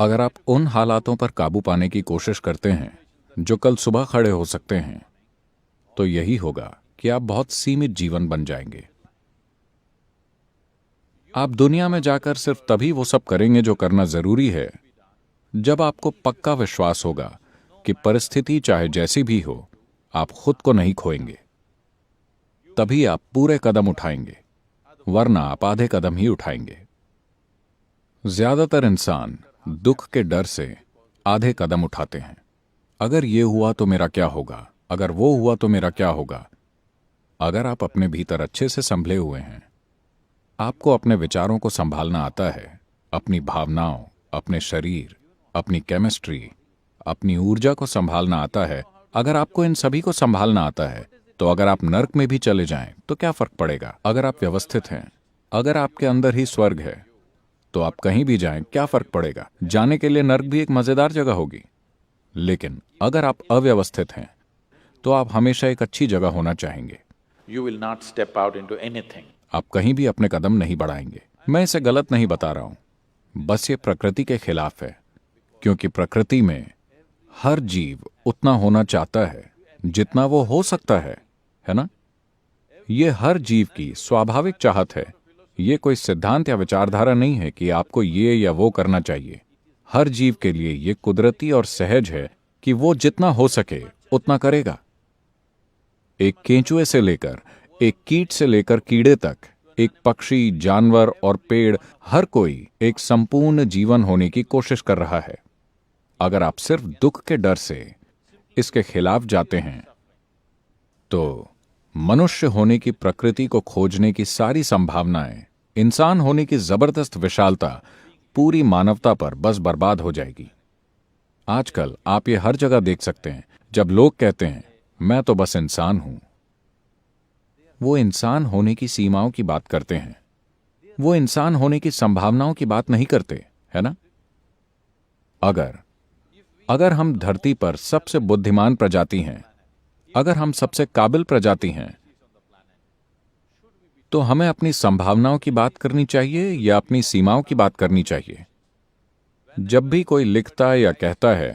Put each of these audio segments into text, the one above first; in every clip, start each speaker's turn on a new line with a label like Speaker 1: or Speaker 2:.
Speaker 1: अगर आप उन हालातों पर काबू पाने की कोशिश करते हैं जो कल सुबह खड़े हो सकते हैं, तो यही होगा कि आप बहुत सीमित जीवन बन जाएंगे। आप दुनिया में जाकर सिर्फ तभी वो सब करेंगे जो करना जरूरी है जब आपको पक्का विश्वास होगा कि परिस्थिति चाहे जैसी भी हो, आप खुद को नहीं खोएंगे। तभी आप पूरे कदम उठाएंगे, वरना आप आधे कदम ही उठाएंगे। ज्यादातर इंसान दुख के डर से आधे कदम उठाते हैं। अगर ये हुआ तो मेरा क्या होगा, अगर वो हुआ तो मेरा क्या होगा। अगर आप अपने भीतर अच्छे से संभले हुए हैं, आपको अपने विचारों को संभालना आता है, अपनी भावनाओं, अपने शरीर, अपनी केमिस्ट्री, अपनी ऊर्जा को संभालना आता है, अगर आपको इन सभी को संभालना आता है, तो अगर आप नर्क में भी चले जाएं तो क्या फर्क पड़ेगा। अगर आप व्यवस्थित हैं, अगर आपके अंदर ही स्वर्ग है, तो आप कहीं भी जाएं क्या फर्क पड़ेगा। जाने के लिए नर्क भी एक मजेदार जगह होगी। लेकिन अगर आप अव्यवस्थित हैं, तो आप हमेशा एक अच्छी जगह होना चाहेंगे।
Speaker 2: You will not step out into anything.
Speaker 1: आप कहीं भी अपने कदम नहीं बढ़ाएंगे। मैं इसे गलत नहीं बता रहा हूं, बस ये प्रकृति के खिलाफ है, क्योंकि प्रकृति में हर जीव उतना होना चाहता है जितना वो हो सकता है ना? ये हर जीव की स्वाभाविक चाहत है। ये कोई सिद्धांत या विचारधारा नहीं है कि आपको ये या वो करना चाहिए। हर जीव के लिए ये कुदरती और सहज है कि वो जितना हो सके उतना करेगा। एक केंचुए से लेकर एक कीट से लेकर कीड़े तक, एक पक्षी, जानवर और पेड़, हर कोई एक संपूर्ण जीवन होने की कोशिश कर रहा है। अगर आप सिर्फ दुख के डर से इसके खिलाफ जाते हैं, तो मनुष्य होने की प्रकृति को खोजने की सारी संभावनाएं, इंसान होने की जबरदस्त विशालता पूरी मानवता पर बस बर्बाद हो जाएगी। आजकल आप ये हर जगह देख सकते हैं। जब लोग कहते हैं मैं तो बस इंसान हूं, वो इंसान होने की सीमाओं की बात करते हैं, वो इंसान होने की संभावनाओं की बात नहीं करते, है ना? अगर हम धरती पर सबसे बुद्धिमान प्रजाति हैं, अगर हम सबसे काबिल प्रजाति हैं, तो हमें अपनी संभावनाओं की बात करनी चाहिए या अपनी सीमाओं की बात करनी चाहिए? जब भी कोई लिखता या कहता है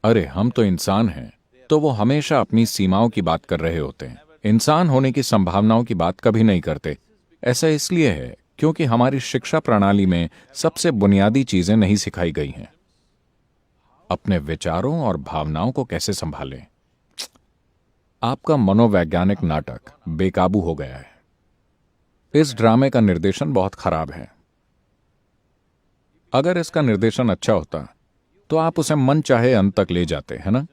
Speaker 1: अरे हम तो इंसान हैं, तो वो हमेशा अपनी सीमाओं की बात कर रहे होते हैं। इंसान होने की संभावनाओं की बात कभी नहीं करते। ऐसा इसलिए है क्योंकि हमारी शिक्षा प्रणाली में सबसे बुनियादी चीजें नहीं सिखाई गई हैं। अपने विचारों और भावनाओं को कैसे संभालें। आपका मनोवैज्ञानिक नाटक बेकाबू हो गया है। इस ड्रामे का निर्देशन बहुत खराब है। अगर इसका निर्देशन अच्छा होता तो आप उसे मन चाहे अंत तक ले जाते, है ना?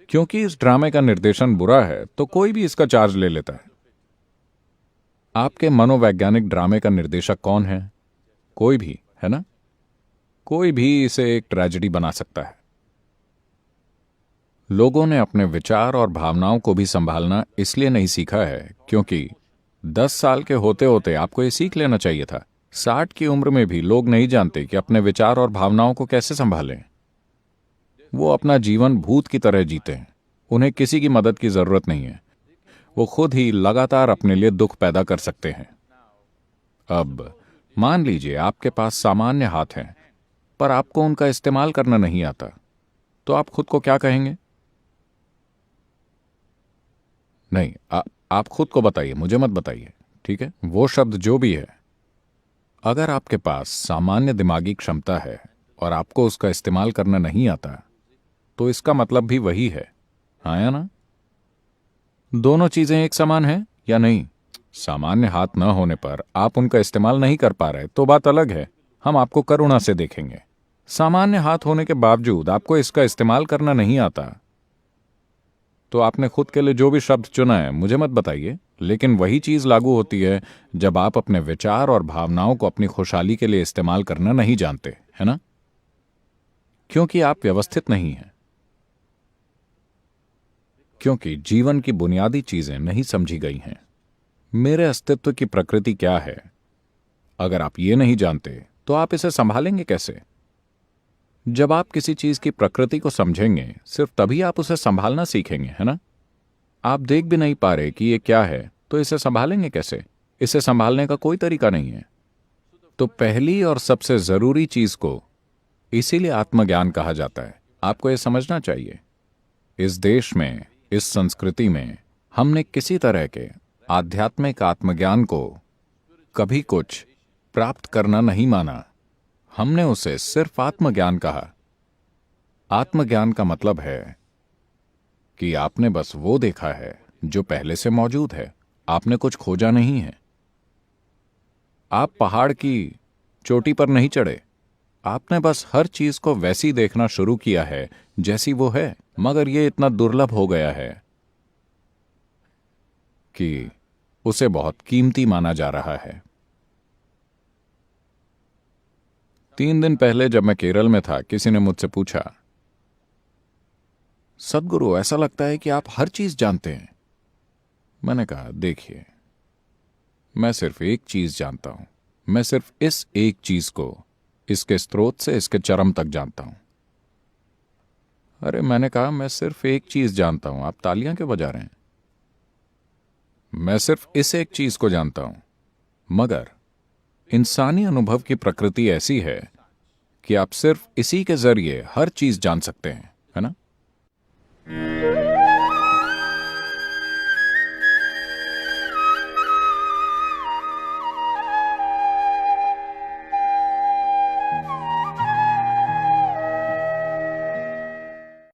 Speaker 1: क्योंकि इस ड्रामे का निर्देशन बुरा है तो कोई भी इसका चार्ज ले लेता है। आपके मनोवैज्ञानिक ड्रामे का निर्देशक कौन है? कोई भी, है ना? कोई भी इसे एक ट्रेजेडी बना सकता है। लोगों ने अपने विचार और भावनाओं को भी संभालना इसलिए नहीं सीखा है क्योंकि 10 साल के होते होते आपको ये सीख लेना चाहिए था। 60 की उम्र में भी लोग नहीं जानते कि अपने विचार और भावनाओं को कैसे संभालें। वो अपना जीवन भूत की तरह जीते हैं। उन्हें किसी की मदद की जरूरत नहीं है। वो खुद ही लगातार अपने लिए दुख पैदा कर सकते हैं। अब मान लीजिए आपके पास सामान्य हाथ हैं, पर आपको उनका इस्तेमाल करना नहीं आता, तो आप खुद को क्या कहेंगे? नहीं, आप खुद को बताइए, मुझे मत बताइए, ठीक है? वो शब्द जो भी है, अगर आपके पास सामान्य दिमागी क्षमता है और आपको उसका इस्तेमाल करना नहीं आता, तो इसका मतलब भी वही है, हाँ या ना? दोनों चीजें एक समान हैं या नहीं? सामान्य हाथ न होने पर आप उनका इस्तेमाल नहीं कर पा रहे तो बात अलग है, हम आपको करुणा से देखेंगे। सामान्य हाथ होने के बावजूद आपको इसका इस्तेमाल करना नहीं आता, तो आपने खुद के लिए जो भी शब्द चुना है मुझे मत बताइए, लेकिन वही चीज लागू होती है जब आप अपने विचार और भावनाओं को अपनी खुशहाली के लिए इस्तेमाल करना नहीं जानते, है ना? क्योंकि आप व्यवस्थित नहीं हैं, क्योंकि जीवन की बुनियादी चीजें नहीं समझी गई हैं। मेरे अस्तित्व की प्रकृति क्या है, अगर आप ये नहीं जानते तो आप इसे संभालेंगे कैसे? जब आप किसी चीज की प्रकृति को समझेंगे, सिर्फ तभी आप उसे संभालना सीखेंगे, है ना? आप देख भी नहीं पा रहे कि ये क्या है, तो इसे संभालेंगे कैसे? इसे संभालने का कोई तरीका नहीं है। तो पहली और सबसे जरूरी चीज को इसीलिए आत्मज्ञान कहा जाता है। आपको यह समझना चाहिए, इस देश में, इस संस्कृति में हमने किसी तरह के आध्यात्मिक आत्मज्ञान को कभी कुछ प्राप्त करना नहीं माना। हमने उसे सिर्फ आत्मज्ञान कहा। आत्मज्ञान का मतलब है कि आपने बस वो देखा है जो पहले से मौजूद है, आपने कुछ खोजा नहीं है। आप पहाड़ की चोटी पर नहीं चढ़े, आपने बस हर चीज को वैसी देखना शुरू किया है जैसी वो है, मगर ये इतना दुर्लभ हो गया है कि उसे बहुत कीमती माना जा रहा है। 3 दिन पहले जब मैं केरल में था, किसी ने मुझसे पूछा, सद्गुरु ऐसा लगता है कि आप हर चीज जानते हैं। मैंने कहा, देखिए, मैं सिर्फ एक चीज जानता हूं। मैं सिर्फ इस एक चीज को इसके स्रोत से इसके चरम तक जानता हूं। अरे मैंने कहा, मैं सिर्फ एक चीज जानता हूं, आप तालियां क्यों बजा रहे हैं? मैं सिर्फ इस एक चीज को जानता हूं। मगर इंसानी अनुभव की प्रकृति ऐसी है कि आप सिर्फ इसी के जरिए हर चीज जान सकते हैं।